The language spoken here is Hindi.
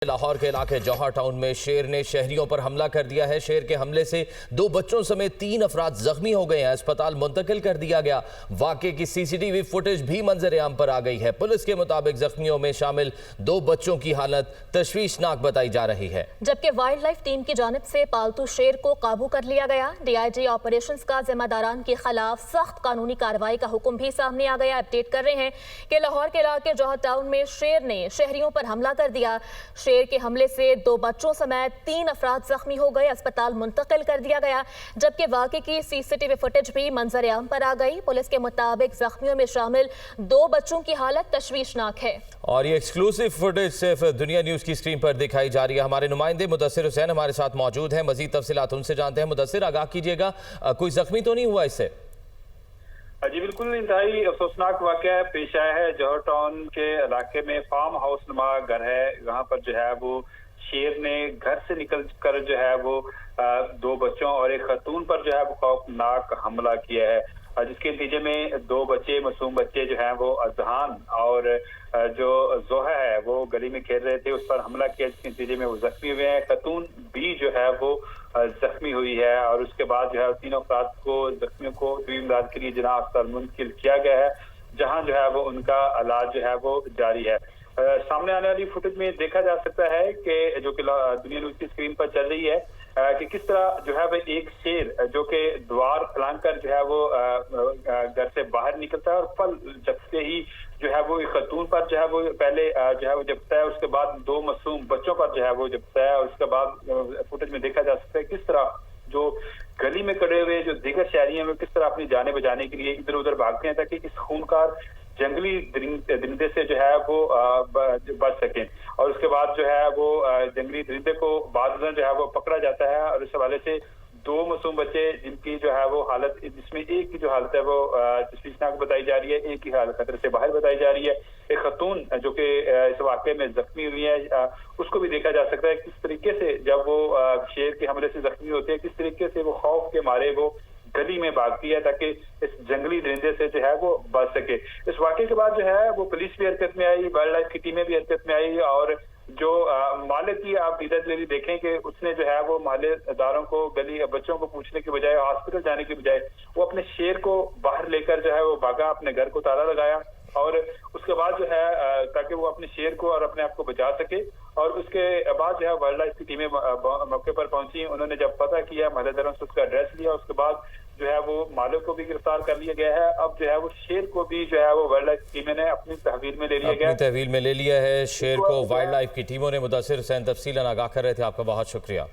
लाहौर के इलाके जौहर टाउन में शेर ने शहरियों पर हमला कर दिया है। शेर के हमले से 2 बच्चों समेत 3 अफराद जख्मी हो गए हैं। अस्पताल मुंतकिल कर दिया गया। वाकये की सीसीटीवी फुटेज भी मंजर आम पर आ गई है। पुलिस के मुताबिक जख्मियों में शामिल 2 बच्चों की हालत तशवीशनाक बताई जा रही है, जबकि वाइल्ड लाइफ टीम की जानिब से पालतू शेर को काबू कर लिया गया। DIG ऑपरेशंस का जिम्मेदारान के खिलाफ सख्त कानूनी कार्रवाई का हुक्म भी सामने आ गया। अपडेट कर रहे हैं कि लाहौर के इलाके जौहर टाउन में शेर ने शहरियों पर हमला कर दिया। शेर के हमले से 2 बच्चों समेत 3 अफराद जख्मी हो गए। अस्पताल मुंतकिल कर दिया गया, जबकि वाकये की सीसीटीवी फुटेज भी मंजर आम पर आ गई। पुलिस के मुताबिक जख्मियों में शामिल 2 बच्चों की हालत तशवीशनाक है। और ये एक्सक्लूसिव फुटेज सिर्फ दुनिया न्यूज की स्क्रीन पर दिखाई जा रही है। हमारे नुमाइंदे मुदस्सिर हुसैन हमारे साथ मौजूद हैं। मजीद तफसीलात उनसे जानते हैं। मुदस्सिर, आगाह कीजिएगा, कोई जख्मी तो नहीं हुआ इससे? जी बिल्कुल, इंतहाई अफसोसनाक वाकया पेश आया है। जौहर टाउन के इलाके में फार्म हाउस नुमा घर है। वहाँ पर जो है वो शेर ने घर से निकल कर जो है वो 2 बच्चों और एक खतून पर जो है वो खौफनाक हमला किया है, जिसके नतीजे में 2 बच्चे, मासूम बच्चे जो है वो अजहान और जो जोहा है वो गली में खेल रहे थे, उस पर हमला किया, जिसके नतीजे में वो जख्मी हुए हैं। खतून भी जो है वो जख्मी हुई है और उसके बाद जो है तीनों अफराद को, जख्मियों को इमदाद के लिए जिला अस्पताल मुंतकिल किया गया है, जहां जो है वो उनका इलाज जो है वो जारी है। सामने आने वाली फुटेज में देखा जा सकता है कि जो कि दुनिया न्यूज की स्क्रीन पर चल रही है कि किस तरह जो है वो एक शेर जो कि द्वार फलांकर जो है वो घर से बाहर निकलता है और फल जबते ही जो है वो एक खतून पर जो है वो पहले जो है वो जबता है, उसके बाद 2 मासूम बच्चों पर जो है वो जबता है और उसके बाद फुटेज में देखा जा सकता है किस तरह जो गली में खड़े हुए जो दीगर शहरी हैं वो किस तरह अपनी जाने बचाने के लिए इधर उधर भागते हैं ताकि इस खूनखार जंगली दरिंदे से जो है वो बच सकें। और उसके बाद जो है वो जंगली दरिंदे को बाद में जो है वो पकड़ा जाता है और इस हवाले से 2 मासूम बच्चे जिनकी जो है वो हालत, जिसमें एक की जो हालत है वो तशवीशनाक बताई जा रही है, एक की हालत खतरे से बाहर बताई जा रही है। एक खतून जो कि इस वाकये में जख्मी हुई है, उसको भी देखा जा सकता है किस तरीके से जब वो शेर के हमले से जख्मी होते हैं, किस तरीके से वो खौफ के मारे वो गली में भागती है ताकि इस जंगली दरिंदे से जो है वो बच सके। इस वाकये के बाद जो है वो पुलिस भी हरकत में आई, वाइल्ड लाइफ की टीमें भी हरकत में आई और जो मालिक की आप इधर देखें कि उसने जो है वो मोहल्लेदारों को, गली बच्चों को पूछने की बजाय, हॉस्पिटल जाने की बजाय वो अपने शेर को बाहर लेकर जो है वो भागा, अपने घर को ताला लगाया और उसके बाद जो है ताकि वो अपने शेर को और अपने आप को बचा सके। और उसके बाद जो है वाइल्ड लाइफ की टीमें मौके पर पहुंची। उन्होंने जब पता किया, मोहल्लेदारों से उसका एड्रेस लिया, उसके बाद जो है वो मालिक को भी गिरफ्तार कर लिया गया है। अब जो है वो शेर को भी जो है वो वाइल्ड लाइफ की टीमें ने अपनी तहवील में ले लिया गया, तहवील में ले लिया है। शेर को वाइल्ड लाइफ की टीमों ने। मुदस्सिर हुसैन तफसीलन आगाह कर रहे थे, आपका बहुत शुक्रिया।